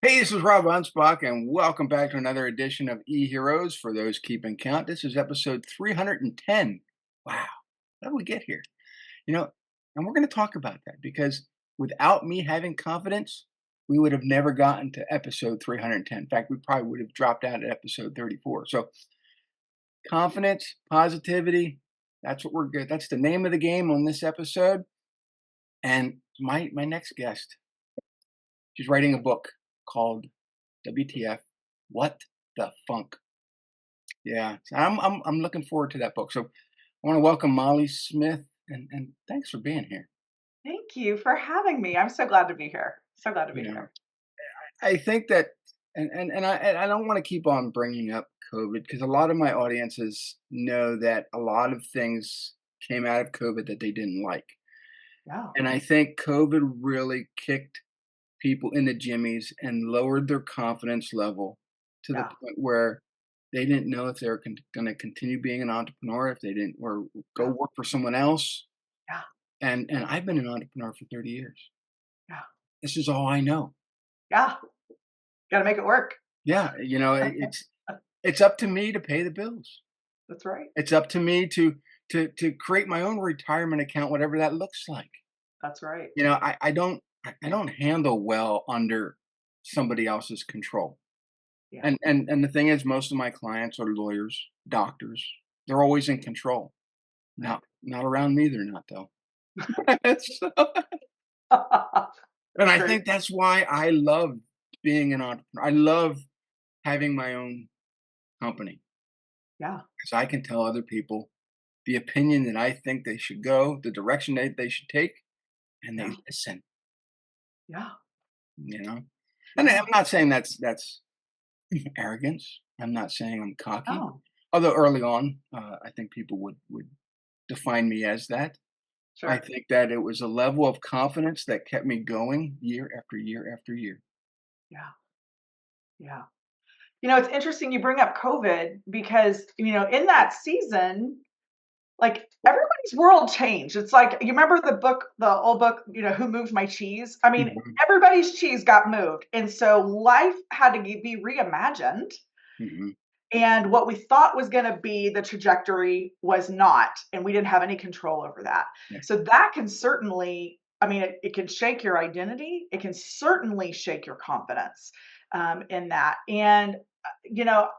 Hey, this is Rob Anspach, and welcome back to another edition of E-Heroes for those keeping count. This is episode 310. Wow, how did we get here? You know, and we're going to talk about that because without me having confidence, we would have never gotten to episode 310. In fact, we probably would have dropped out at episode 34. So, confidence, positivity, that's what we're good. That's the name of the game on this episode. And my next guest, she's writing a book called WTF, What the Funk? Yeah, so I'm looking forward to that book. So I want to welcome Molly Smith and thanks for being here. Thank you for having me. I'm so glad to be here. So glad to be You know, here. I think that and I don't want to keep on bringing up COVID because a lot of my audiences know that a lot of things came out of COVID that they didn't like. Yeah. And I think COVID really kicked people in the jimmies and lowered their confidence level to the Yeah. point where they didn't know if they were going to continue being an entrepreneur, if they didn't, or go Yeah. work for someone else. Yeah. And I've been an entrepreneur for 30 years. Yeah. This is all I know. Yeah. Got to make it work. Yeah, it's up to me to pay the bills. That's right. It's up to me to create my own retirement account, whatever that looks like. That's right. I don't handle well under somebody else's control. Yeah. And the thing is, most of my clients are lawyers, doctors. They're always in control. Right. Not around me, they're not though. So and That's I great. think that's why I love being an entrepreneur. I love having my own company Yeah. because I can tell other people the opinion that I think they should go, the direction they should take, and they Yeah. listen, Yeah. you know? And I'm Yeah. not saying that's arrogance. I'm not saying I'm cocky. Oh, Although early on, I think people would define me as that. I sure. think that it was a level of confidence that kept me going year after year after year. Yeah. Yeah. It's interesting you bring up COVID because, in that season, like everybody's world changed. It's like you remember the old book, Who Moved My Cheese? I mean, Mhm, everybody's cheese got moved. And so life had to be reimagined. mhm, And what we thought was going to be the trajectory was not. And we didn't have any control over that. yeah, So that can certainly, I mean, it can shake your identity. It can certainly shake your confidence in that. And, you know,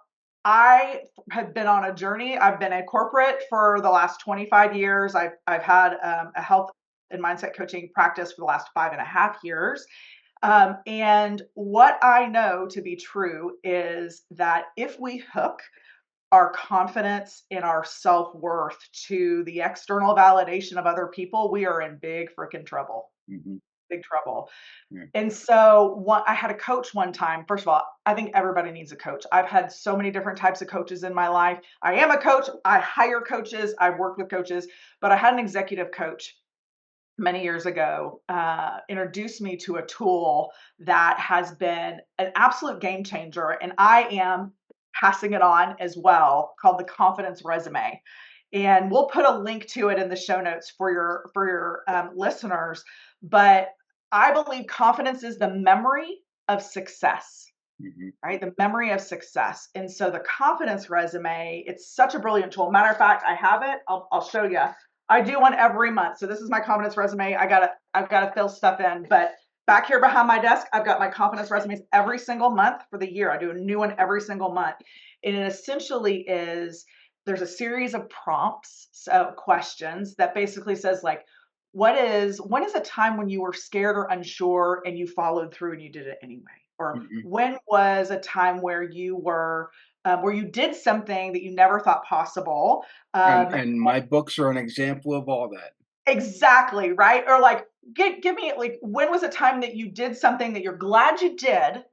I have been on a journey. I've been a corporate for the last 25 years. I've had a health and mindset coaching practice for the last 5.5 years. And what I know to be true is that if we hook our confidence in our self worth to the external validation of other people, we are in big freaking trouble. mhm, Big trouble. yeah, And so I had a coach one time. First of all, I think everybody needs a coach. I've had so many different types of coaches in my life. I am a coach. I hire coaches. I've worked with coaches, but I had an executive coach many years ago introduced me to a tool that has been an absolute game changer, and I am passing it on as well, called the Confidence Resume. And we'll put a link to it in the show notes for your listeners. But I believe confidence is the memory of success, mhm, right? The memory of success. And so the confidence resume, it's such a brilliant tool. Matter of fact, I have it. I'll show you. I do one every month. So this is my confidence resume. I've gotta fill stuff in. But back here behind my desk, I've got my confidence resumes every single month for the year. I do a new one every single month. And it essentially is there's a series of prompts, so questions that basically says like, when is a time when you were scared or unsure and you followed through and you did it anyway? Or mhm. when was a time where you did something that you never thought possible? And my books are an example of all that. Exactly, right? Or like, give me like, when was a time that you did something that you're glad you did,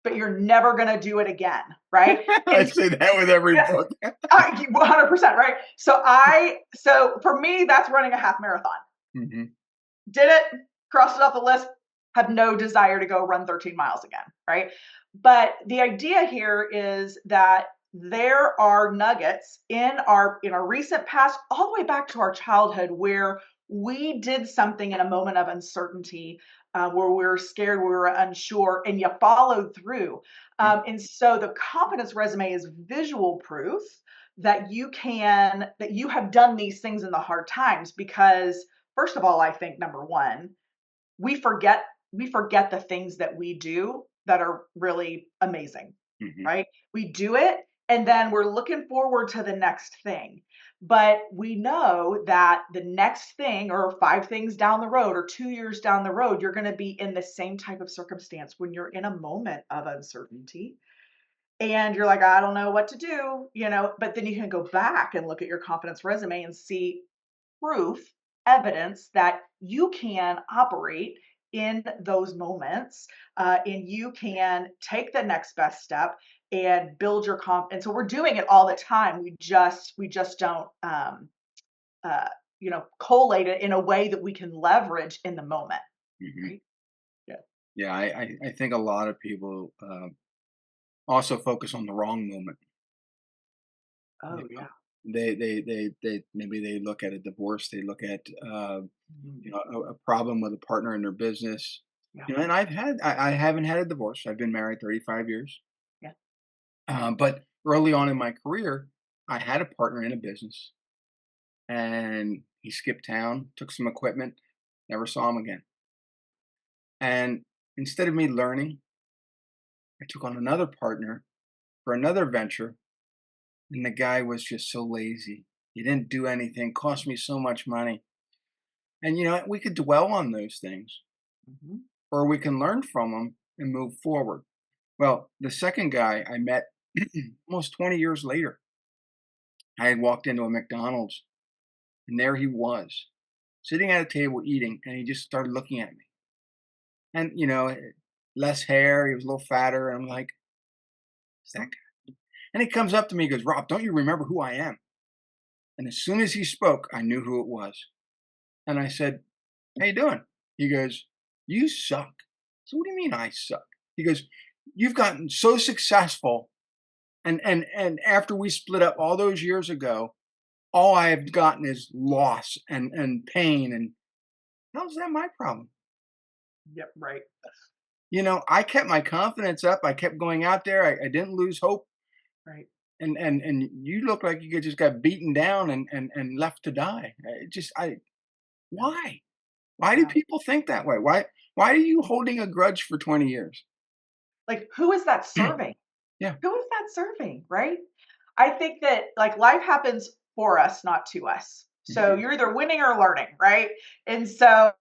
but you're never gonna do it again, right? I And say that with every yeah, book. 100%, right? So for me, that's running a half marathon. Mhm, Did it, crossed it off the list, have no desire to go run 13 miles again, right? But the idea here is that there are nuggets in our recent past, all the way back to our childhood, where we did something in a moment of uncertainty, where we were scared, we were unsure, and you followed through. Yeah. And so the confidence resume is visual proof that you have done these things in the hard times. Because first of all, I think number one, we forget we forget the things that we do that are really amazing, Mhm. right? We do it and then we're looking forward to the next thing. But we know that the next thing or 5 things down the road or 2 years down the road, you're going to be in the same type of circumstance when you're in a moment of uncertainty and you're like, I don't know what to do, but then you can go back and look at your confidence resume and see proof, evidence that you can operate in those moments, and you can take the next best step and build your comp. And so we're doing it all the time. We just don't, uh, collate it in a way that we can leverage in the moment, Mhm. right? Yeah. Yeah, I think a lot of people, also focus on the wrong moment, you Oh know? yeah. They maybe they look at a divorce, they look at, Mhm. a problem with a partner in their business, Yeah. and I haven't had a divorce, I've been married 35 years, Yeah. but early on in my career, I had a partner in a business, and he skipped town, took some equipment, never saw him again, and instead of me learning, I took on another partner for another venture, and the guy was just so lazy. He didn't do anything, cost me so much money. And we could dwell on those things, Mhm. or we can learn from them and move forward. Well, the second guy I met almost 20 years later, I had walked into a McDonald's and there he was, sitting at a table eating, and he just started looking at me. And, less hair, he was a little fatter. And I'm like, "Is that guy?" And he comes up to me, he goes, "Rob, don't you remember who I am?" And as soon as he spoke, I knew who it was. And I said, "How you doing?" He goes, "You suck." So, "What do you mean I suck?" He goes, "You've gotten so successful, and after we split up all those years ago, all I have gotten is loss and pain, and how's that my problem?" Yep. Right. I kept my confidence up, I kept going out there, I didn't lose hope, Right. and you look like you just got beaten down and left to die. It just I Yeah. Why? Why do Yeah. people think that way? Why are you holding a grudge for 20 years? Like, who is that serving? Yeah. Who is that serving, right? I think that like life happens for us, not to us. So Mhm. you're either winning or learning, right? And so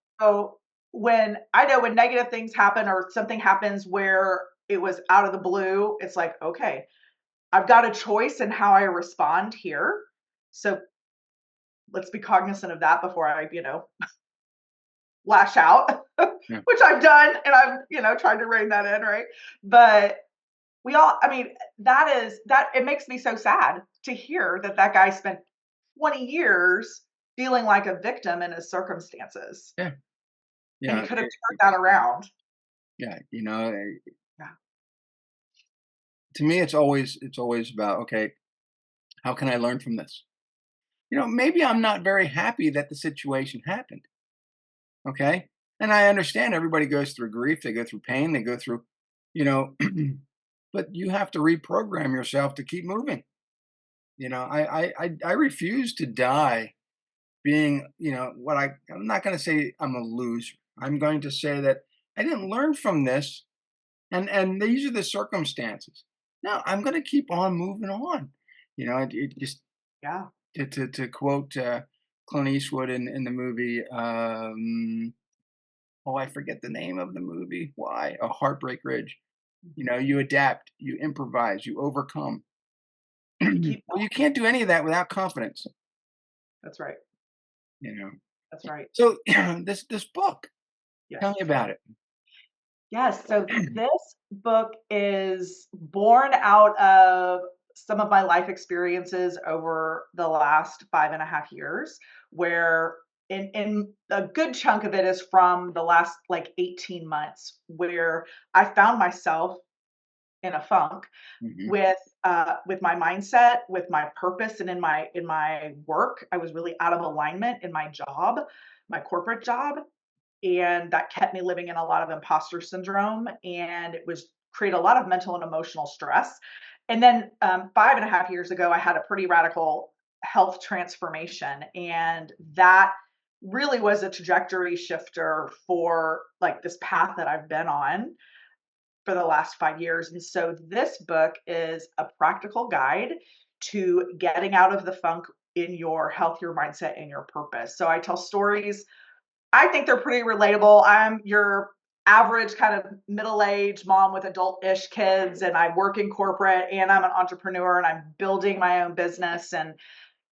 when I know when negative things happen or something happens where it was out of the blue, it's like, okay, I've got a choice in how I respond here. So let's be cognizant of that before I, lash out, Yeah. which I've done and I've, tried to rein that in, right? But we all I mean, that it makes me so sad to hear that that guy spent 20 years feeling like a victim in his circumstances, Yeah. and he Yeah. could have turned that around. Yeah. Yeah. To me, it's always about, okay, how can I learn from this? Maybe I'm not very happy that the situation happened. Okay. And I understand everybody goes through grief, they go through pain, they go through, you know, but you have to reprogram yourself to keep moving. I refuse to die being, I'm not going to say I'm a loser. I'm going to say that I didn't learn from this, and these are the circumstances. No, I'm going to keep on moving on. It just Yeah. to quote Clint Eastwood in the movie. Oh, I forget the name of the movie. Why? A Heartbreak Ridge. Mhm. You adapt, you improvise, you overcome. You keep Well, you going. can't do any of that without confidence. That's right. You know. That's right. So this book, Yes. tell me about it. Yes, so this book is born out of some of my life experiences over the last 5.5 years, where in a good chunk of it is from the last like 18 months, where I found myself in a funk Hmm. with my mindset, with my purpose, and in my work. I was really out of alignment in my job, my corporate job, and that kept me living in a lot of imposter syndrome, and it was create a lot of mental and emotional stress. And then 5.5 years ago, I had a pretty radical health transformation, and that really was a trajectory shifter for like this path that I've been on for the last 5 years. And so this book is a practical guide to getting out of the funk in your health, your mindset, and your purpose. So I tell stories. I think they're pretty relatable. I'm your average kind of middle-aged mom with adult-ish kids, and I work in corporate, and I'm an entrepreneur, and I'm building my own business, and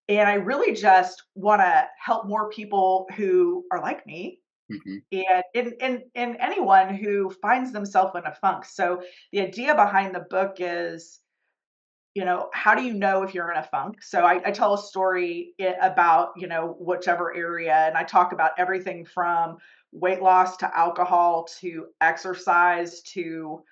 I really just want to help more people who are like me, Hmm. and in anyone who finds themselves in a funk. So the idea behind the book is, how do you know if you're in a funk? So I tell a story about, whichever area, and I talk about everything from weight loss to alcohol to exercise to,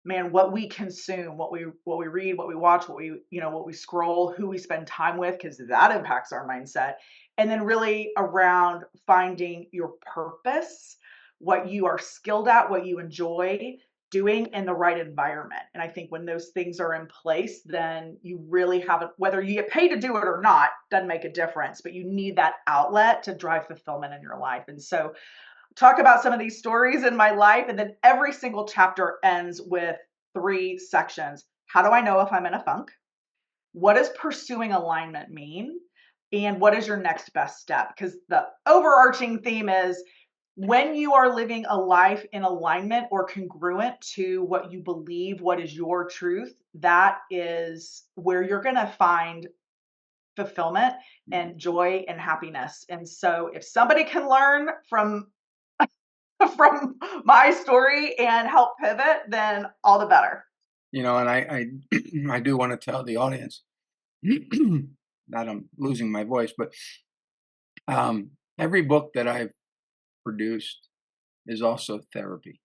man, what we consume, what we read, what we watch, what we scroll, who we spend time with, because that impacts our mindset. And then really around finding your purpose, what you are skilled at, what you enjoy doing in the right environment. And I think when those things are in place, then you really have it, whether you get paid to do it or not, doesn't make a difference, but you need that outlet to drive fulfillment in your life. And so talk about some of these stories in my life. And then every single chapter ends with three sections. How do I know if I'm in a funk? What does pursuing alignment mean? And what is your next best step? Because the overarching theme is when you are living a life in alignment or congruent to what you believe, what is your truth, that is where you're going to find fulfillment and joy and happiness. And so if somebody can learn from from my story and help pivot, then all the better. And I do want to tell the audience that I'm losing my voice, but every book that I've produced is also therapy.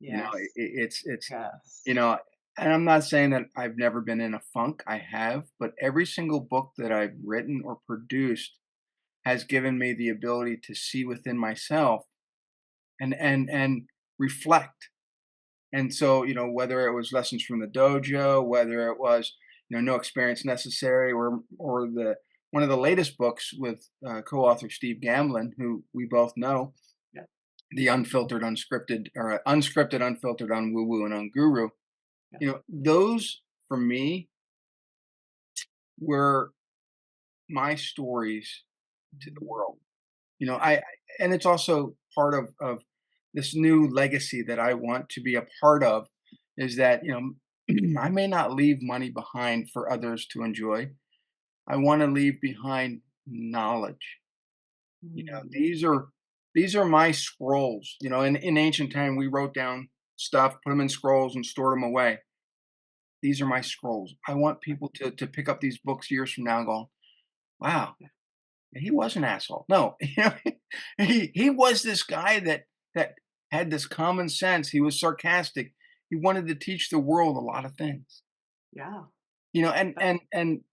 Yes. It's Yes. you know, and I'm not saying that I've never been in a funk. I have, but every single book that I've written or produced has given me the ability to see within myself and reflect. And so, whether it was lessons from the dojo, whether it was, no experience necessary, or the one of the latest books with co-author Steve Gamblin, who we both know, Yeah. the unfiltered, unscripted, or unscripted, unfiltered, unwoo woo, and unguru. Yeah. Those for me were my stories to the world. And it's also part of this new legacy that I want to be a part of, is that, I may not leave money behind for others to enjoy. I want to leave behind knowledge. Mm. These are my scrolls. In ancient time we wrote down stuff, put them in scrolls and stored them away. These are my scrolls. I want people to pick up these books years from now and go, wow, Yeah. he was an asshole. No, he was this guy that had this common sense. He was sarcastic. He wanted to teach the world a lot of things. Yeah. And That- and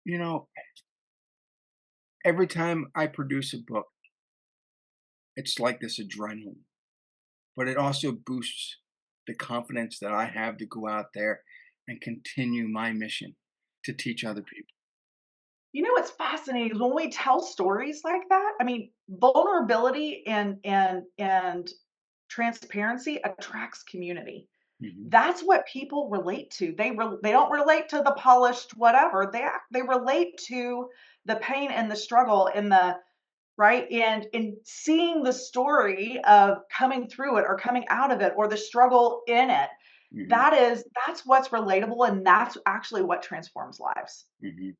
you know, every time I produce a book, it's like this adrenaline, but it also boosts the confidence that I have to go out there and continue my mission to teach other people. what's fascinating is when we tell stories like that, I mean, vulnerability and transparency attracts community. Hmm. That's what people relate to. They don't relate to the polished whatever. They relate to the pain and the struggle and the right? And in seeing the story of coming through it or coming out of it or the struggle in it, Hmm. that's what's relatable and that's actually what transforms lives. Hmm.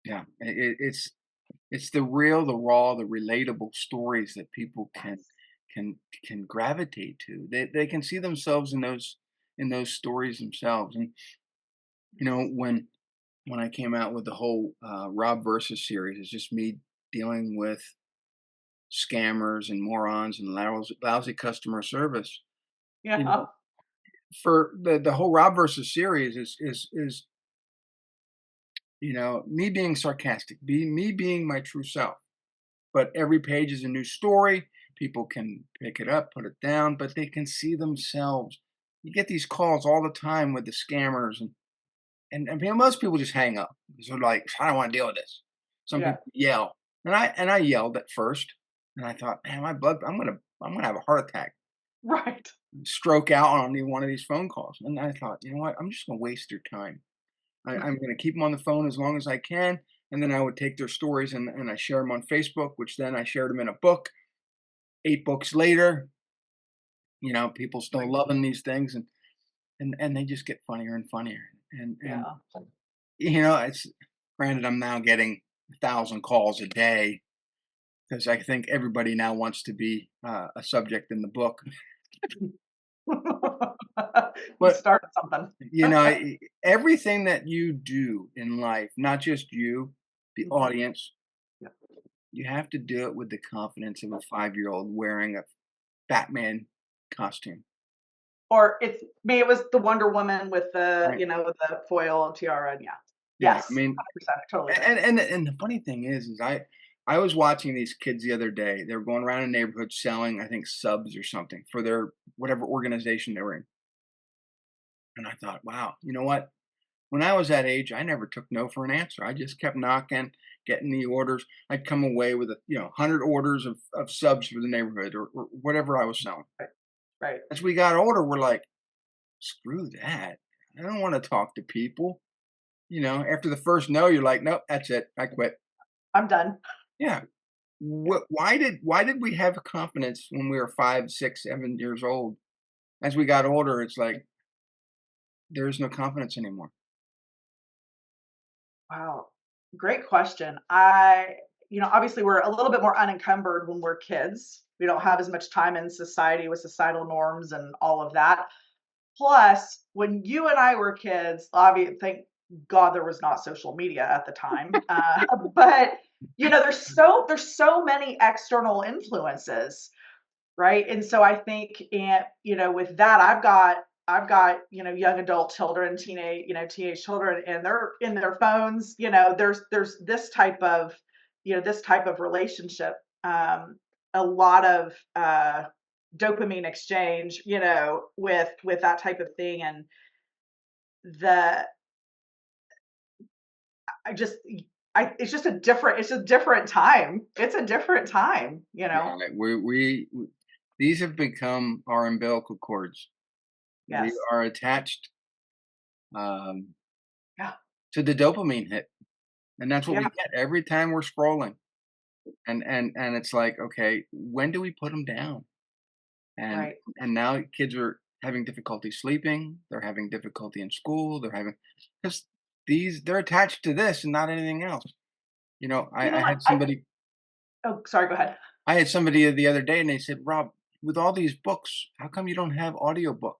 Yeah, it's the real, the raw, the relatable stories that people can Yes. can can gravitate to. They can see themselves in those stories themselves. And when I came out with the whole Rob versus series, it's just me dealing with scammers and morons and lousy customer service. You Yeah. know, for the whole Rob versus series is me being sarcastic, me being my true self. But every page is a new story. People can pick it up, put it down, but they can see themselves. You get these calls all the time with the scammers, and most people just hang up because they're like, I don't want to deal with this. Some Yeah. people yell, and I yelled at first, and I thought, man, my blood, I'm gonna have a heart attack, Right. stroke out on one of these phone calls. And I thought, you know what, I'm just gonna waste their time. I'm gonna keep them on the phone as long as I can, and then I would take their stories and I share them on Facebook, which then I shared them in a book. 8 books later, people still Right. loving these things, and they just get funnier and funnier. And Yeah. it's granted I'm now getting 1,000 calls a day because I think everybody now wants to be a subject in the book. You But started something. everything that you do in life, not just you, the Mhm. audience, Yeah. you have to do it with the confidence of a 5-year-old wearing a Batman costume, Or it was the Wonder Woman with the, right? the foil and tiara, and yeah. Yeah, I Yes, mean, 100%, I totally agree. and the funny thing is I was watching these kids the other day. They were going around a neighborhood selling, I think, subs or something for their whatever organization they were in. And I thought, wow, you know what? When I was that age, I never took no for an answer. I just kept knocking, getting the orders. I'd come away with 100 orders of subs for the neighborhood or whatever I was selling. Right, right. As we got older, we're like, screw that. I don't want to talk to people. After the first no, you're like, nope, that's it. I quit. I'm done. Yeah. Why did we have confidence when we were 5, 6, 7 years old? As we got older, it's like there is no confidence anymore. Wow. Great question. Obviously we're a little bit more unencumbered when we're kids. We don't have as much time in society with societal norms and all of that. Plus, when you and I were kids, obviously, thank God there was not social media at the time. But there's so many external influences, right? And so I think, and with that, I've got young adult children, teenage children, and they're in their phones. There's this type of relationship, a lot of dopamine exchange, with that type of thing, and the I just I it's a different time. It's a different time. Yeah, like these have become our umbilical cords. We Yes. are attached um, Yeah. to the dopamine hit, and that's what we Yeah. get every time we're scrolling. And it's like, okay, when do we put them down? And Right. and now kids are having difficulty sleeping. They're having difficulty in school. Because they're attached to this and not anything else. I What? had somebody Oh, sorry, go ahead. I had somebody the other day, and they said, "Rob, with all these books, how come you don't have audiobook?"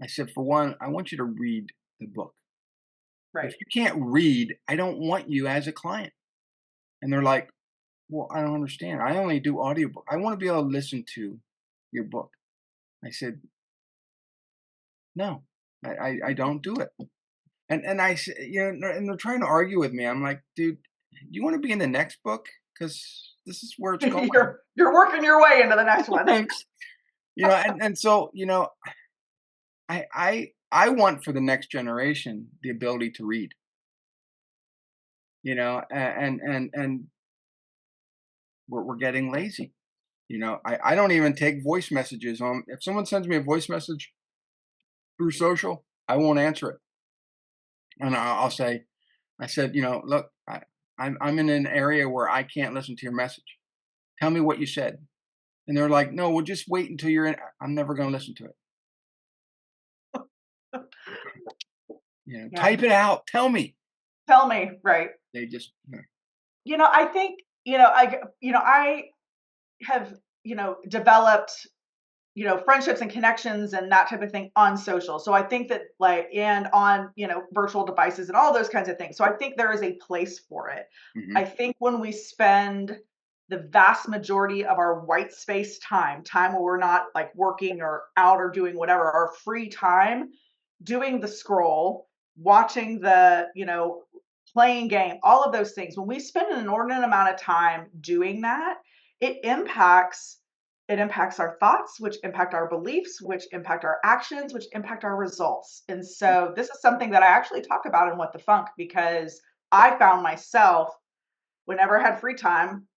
I said, "For one, I want you to read the book. If Right. you can't read, I don't want you as a client." And they're like, "Well, I don't understand. I only do audiobook. I want to be able to listen to your book." I said, "No, I don't do it." And I s and they're trying to argue with me. I'm like, "Dude, do you want to be in the next book? Because this is where it's going." You're working your way into the next one. Thanks. And so, I want for the next generation the ability to read, and we're getting lazy. I don't even take voice messages on. If someone sends me a voice message through social, I won't answer it. And I'll say, I said, look, I'm in an area where I can't listen to your message. Tell me what you said. And they're like, no, we'll just wait until you're in. I'm never going to listen to it. Yeah. Type it out. Tell me. Tell me, right. They just, I think, I have, developed, friendships and connections and that type of thing on social. So I think that, like, and on, virtual devices and all those kinds of things. So I think there is a place for it. I mhm. think when we spend the vast majority of our white space time where we're not like working or out or doing whatever, our free time, doing the scroll, watching playing game, all of those things. When we spend an inordinate amount of time doing that, it impacts it impacts our thoughts, which impact our beliefs, which impact our actions, which impact our results. And so this is something that I actually talk about in What the Funk because I found myself whenever I had free time,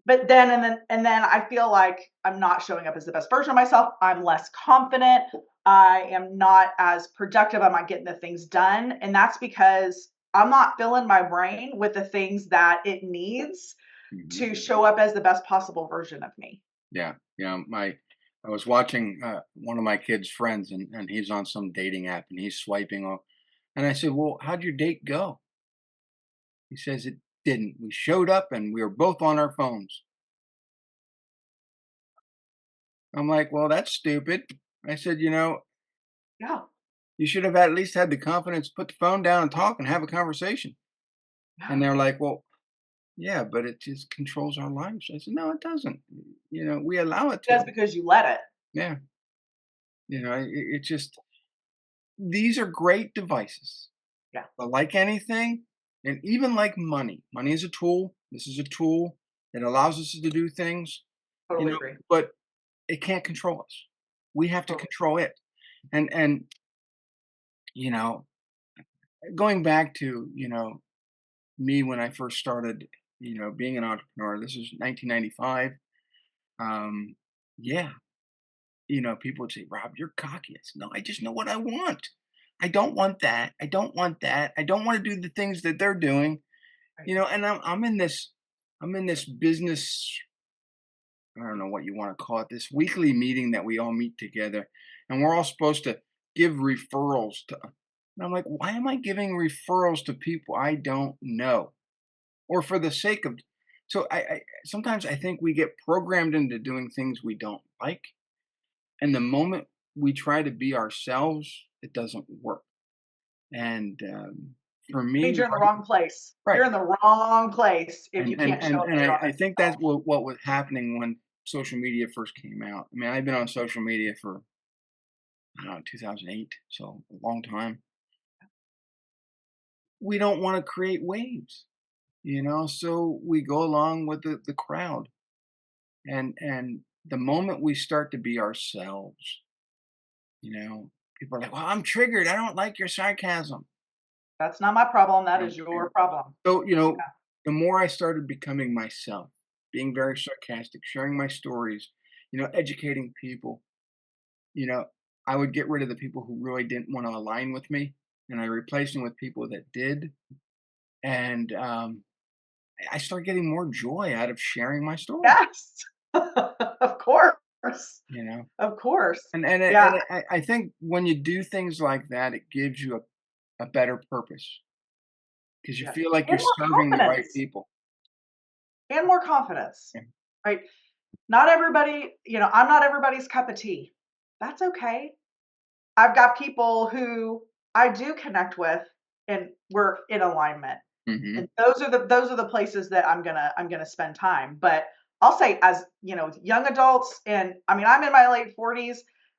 but then I feel like I'm not showing up as the best version of myself. I'm less confident. I am not as productive. I'm not getting the things done. And that's because I'm not filling my brain with the things that it needs Mhm. to show up as the best possible version of me. Yeah, I was watching one of my kids' friends, and he's on some dating app, and he's swiping off, and I said, "Well, how'd your date go?" He says, "It didn't. We showed up, and we were both on our phones." I'm like, "Well, that's stupid." I said, Yeah. "You should have at least had the confidence to put the phone down and talk and have a conversation." And Yeah. they're like, "Well, yeah, but it just controls our lives." I said, "No, it doesn't. We allow it That's to." because you let it. Yeah, it just these are great devices. Yeah. But like anything, and even like money is a tool. This is a tool. It allows us to do things, Totally agree. but it can't control us. We have to Totally. control it. And you know, going back to, me when I first started, being an entrepreneur, this is 1995. Um, yeah, people would say, "Rob, you're cocky." I said, "No, I just know what I want. I don't want that. I don't want that. I don't want to do the things that they're doing." Right. And I'm in this business, I don't know what you want to call it, this weekly meeting that we all meet together, and we're all supposed to give referrals to. And I'm like, why am I giving referrals to people I don't know, or for the sake of? So I sometimes I think we get programmed into doing things we don't like, and the moment we try to be ourselves, it doesn't work. And for Means me, you're in the wrong place. right. You're in the wrong place if And you and can't show and up and as your I authentic think that's self. what was happening when social media first came out. I mean, I've been on social media for, I don't know, 2008, so a long time. We don't wanna create waves, so we go along with the crowd, and the moment we start to be ourselves, people are like, "Well, I'm triggered. I don't like your sarcasm." That's not my problem. That Um, is your problem. so, the more I started becoming myself, being very sarcastic, sharing my stories, educating people, you know, I would get rid of the people who really didn't want to align with me, and I replaced them with people that did. And I started getting more joy out of sharing my story. Yes. Of course. You know, Of course. Yeah, and I think when you do things like that, it gives you a better purpose because you yeah. feel like you're And more serving the right confidence. people. And more confidence. Yeah. Right? Not everybody, I'm not everybody's cup of tea. That's okay. I've got people who I do connect with and we're in alignment. Hmm. And those are the places that I'm gonna spend time. But I'll say as, with young adults, and I mean I'm in my late 40s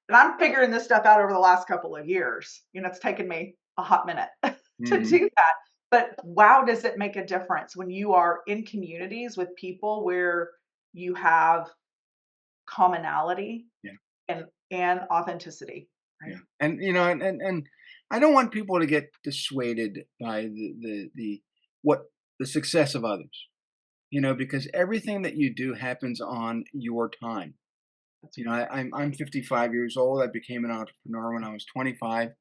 and I'm figuring this stuff out over the last couple of years. It's taken me a hot minute to Hmm. do that. But wow, does it make a difference when you are in communities with people where you have commonality Yeah. and authenticity, right? Yeah. And I don't want people to get dissuaded by what the success of others. Because everything that you do happens on your time. That's I'm 55 years old. I became an entrepreneur when I was 25.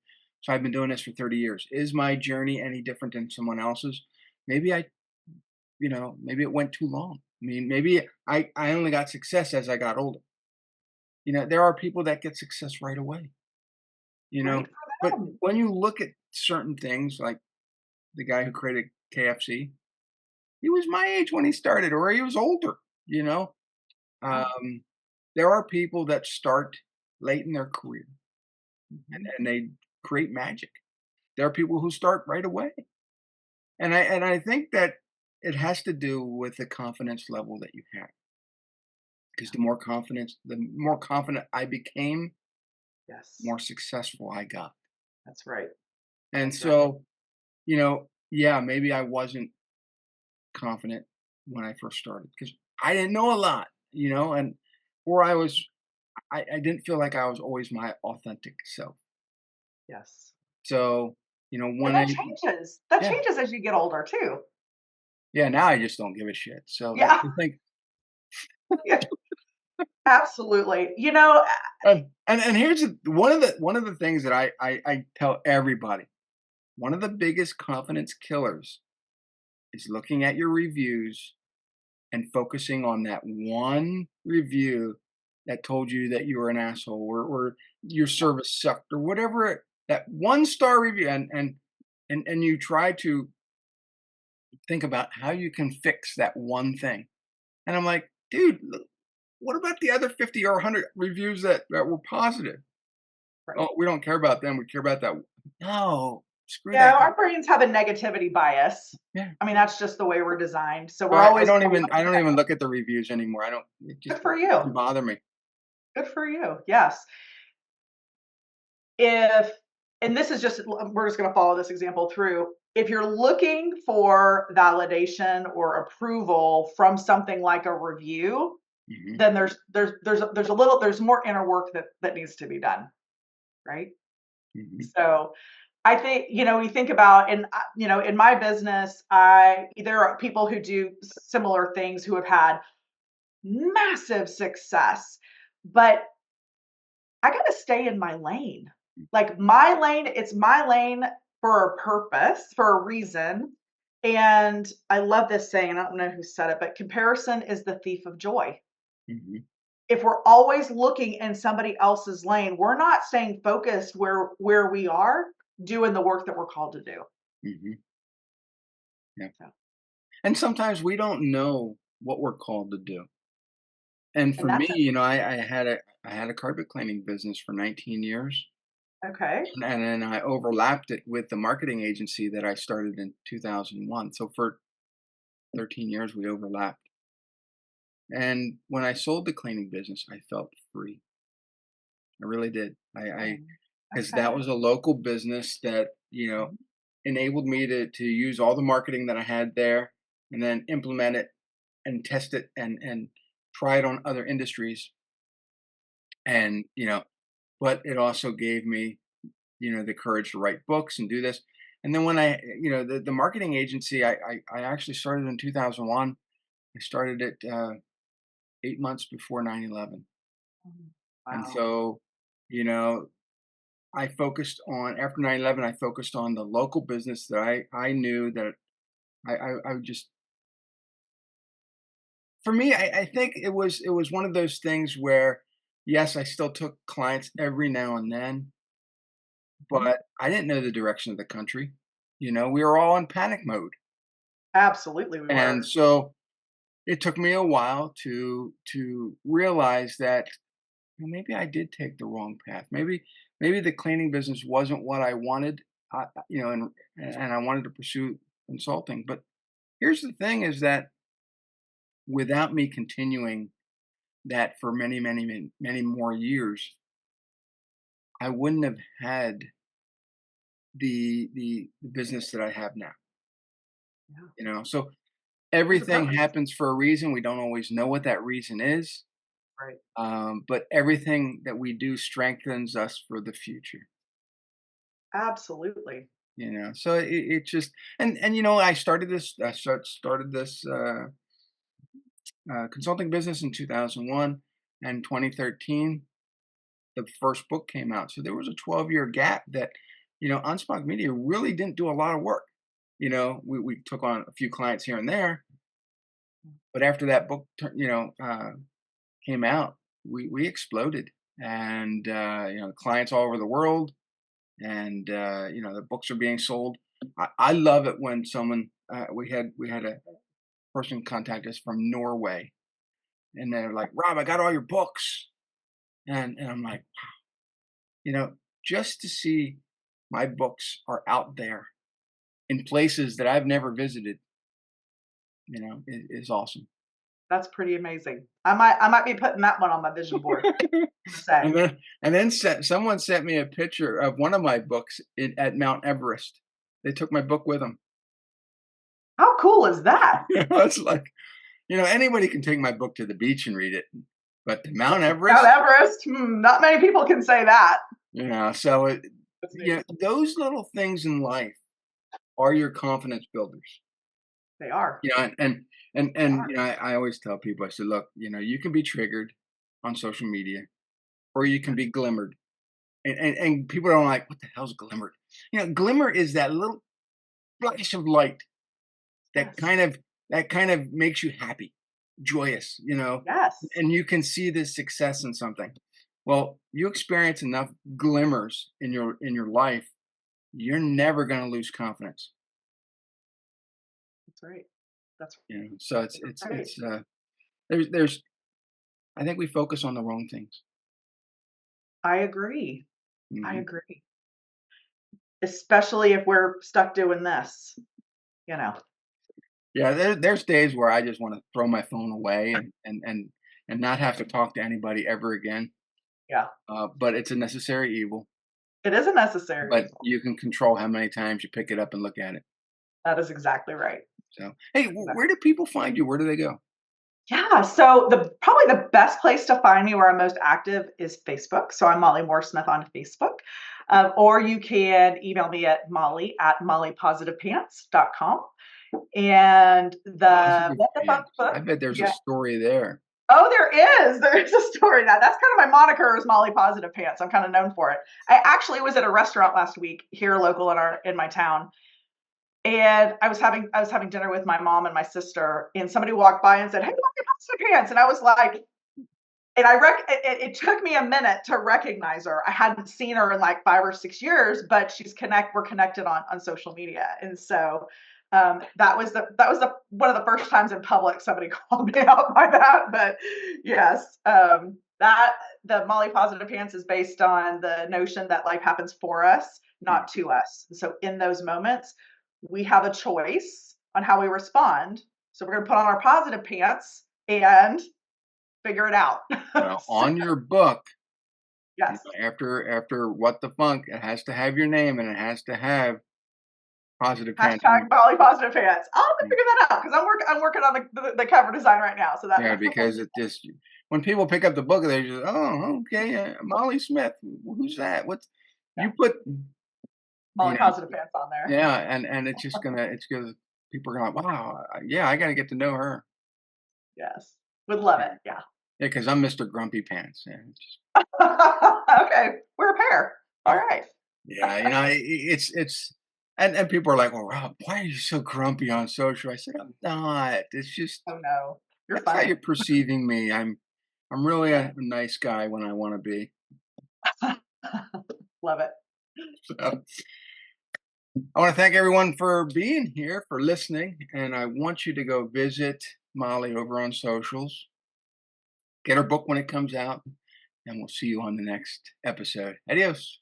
So I've been doing this for 30 years. Is my journey any different than someone else's? Maybe maybe it went too long. I mean, maybe I only got success as I got older. There are people that get success right away, you know, great but for them. when you look at certain things like the guy who created KFC, he was my age when he started, or he was older, you know. Yeah. Um, there are people that start late in their career, and, Mhm. and they create magic. There are people who start right away, and I think that it has to do with the confidence level that you have. Because Yeah. the more confident I became, the Yes. more successful I got. That's right. And That's right. so, yeah, maybe I wasn't confident when I first started because I didn't know a lot, and or I didn't feel like I was always my authentic self. Yes. So, And when that I changes. That yeah, changes as you get older too. yeah, now I just don't give a shit. So Yeah. I think, Yeah, absolutely. You know, and here's one of the things that I tell everybody. One of the biggest confidence killers is looking at your reviews and focusing on that one review that told you that you were an asshole, or your service sucked, or whatever that one star review, and you try to think about how you can fix that one thing. And I'm like, dude, what about the other 50 or 100 reviews that were positive? right. Oh, we don't care about them. We care about that. No, screw Yeah, that guy. our brains have a negativity bias. Yeah. I mean, that's just the way we're designed. So So we're I always don't gonna even look I for don't that. even look at the reviews anymore. I don't. It just Good for doesn't you. bother me. Good for you. Yes. If and this is just we're just going to follow this example through. If you're looking for validation or approval from something like a review, Hmm. then there's more inner work that needs to be done, right? Hmm. So I think, you think about, in my business, there are people who do similar things who have had massive success, but I got to stay in my lane. Like my lane, it's my lane for a purpose, for a reason. And I love this saying, and I don't know who said it, but comparison is the thief of joy. Hmm. If we're always looking in somebody else's lane, we're not staying focused where we are doing the work that we're called to do. Hmm. Yeah. So, And sometimes we don't know what we're called to do. And and for me, that's I had a carpet cleaning business for 19 years, okay. and then I overlapped it with the marketing agency that I started in 2001. So for 13 years, we overlapped. And when I sold the cleaning business, I felt free. I really did. I Um, because okay. that was a local business that Mhm. enabled me to use all the marketing that I had there, and then implement it and test it and try it on other industries. And but it also gave me the courage to write books and do this. And then when the marketing agency, I actually started in 2001. I started it 8 months before 9/11. Mhm. And Wow. so you know I focused on after 9/11. I focused on the local business that I knew that I would just, for me, I think it was one of those things where, yes, I still took clients every now and then, Mhm. but I didn't know the direction of the country. We were all in panic mode. Absolutely, we And were. so it took me a while to realize that, maybe I did take the wrong path. Maybe the cleaning business wasn't what I wanted, and I wanted to pursue consulting. But here's the thing: is that without me continuing that for many, many, many, many more years, I wouldn't have had the business that I have now. Yeah. So There's a everything purpose, happens for a reason. We don't always know what that reason is, right? but everything that we do strengthens us for the future. Absolutely. So it just, and started this consulting business in 2001, and 2013 the first book came out. So there was a 12-year gap that Anspach Media really didn't do a lot of work. We took on a few clients here and there, but after that book came out, we exploded, and clients all over the world, and the books are being sold. I love it when someone, we had a person contact us from Norway, and they're like, "Rob, I got all your books," and I'm like, you know, just to see my books are out there in places that I've never visited, is awesome. That's pretty amazing. I might be putting that one on my vision board per se. And then someone sent me a picture of one of my books at Mount Everest. They took my book with them. How cool is that? It's like, anybody can take my book to the beach and read it, but the Mount Mount Everest, Everest, not many people can say that. so That's news. those little things in life are your confidence builders. They are. You know, They and are. I always tell people, I said, look, you can be triggered on social media, or you can Yes. be glimmered, and people don't like what the hell's glimmered. Glimmer is that little flash of light that Yes. makes you happy, joyous, Yes. and you can see this success in something. Well, you experience enough glimmers in your life, you're never going to lose confidence. That's right. That's So it's you're it's right. it's there's I think we focus on the wrong things. I agree. I Hmm. agree. Especially if we're stuck doing this, you know. Yeah, there's days where I just want to throw my phone away and not have to talk to anybody ever again. Yeah. But it's a necessary evil. It is a necessary But evil. you can control how many times you pick it up and look at it. That is exactly right. So, hey, where do people find you? Where do they go? Yeah, so the probably the best place to find me where I'm most active is Facebook. So I'm Molly Moore Smith on Facebook. Or you can email me at molly@mollypositivepants.com. And the Positive What the Funk pants. book, I bet there's a yeah. story there. Oh, there is. There is a story now. That's kind of my moniker is Molly Positive Pants. I'm kind of known for it. I actually was at a restaurant last week here local in my town, and I was having dinner with my mom and my sister, and somebody walked by and said, "Hey, Molly Positive Pants," and I was like, and it took me a minute to recognize her. I hadn't seen her in like 5 or 6 years, but we're connected on social media, and so that was the one of the first times in public somebody called me out by that. But yes, that the Molly Positive Pants is based on the notion that life happens for us, not Mhm. to us. So in those moments, we have a choice on how we respond. So we're going to put on our positive pants and figure it out. Well, So, on your book, yes. after what the funk, it has to have your name and it has to have positive pants. Hashtag Bali positive pants. I'll have to figure that out because I'm working on the cover design right now. So that Yeah, because it just when people pick up the book, they just, oh, okay, Molly Smith, who's that? What's yeah, you put, you Molly know, positive pants on there. yeah, and it's gonna people are going, wow, yeah, I got to get to know her. Yes, would love Yeah, it. Yeah. because I'm Mr. Grumpy Pants. Yeah, Okay, we're a pair. All right. yeah, it's and people are like, well, Rob, why are you so grumpy on social? I said, I'm not. It's just Oh no, you're that's how funny. you're perceiving me. I'm really Yeah. a nice guy when I want to be. Love it. So, I want to thank everyone for being here, for listening, and I want you to go visit Molly over on socials. Get her book when it comes out, and we'll see you on the next episode. Adios.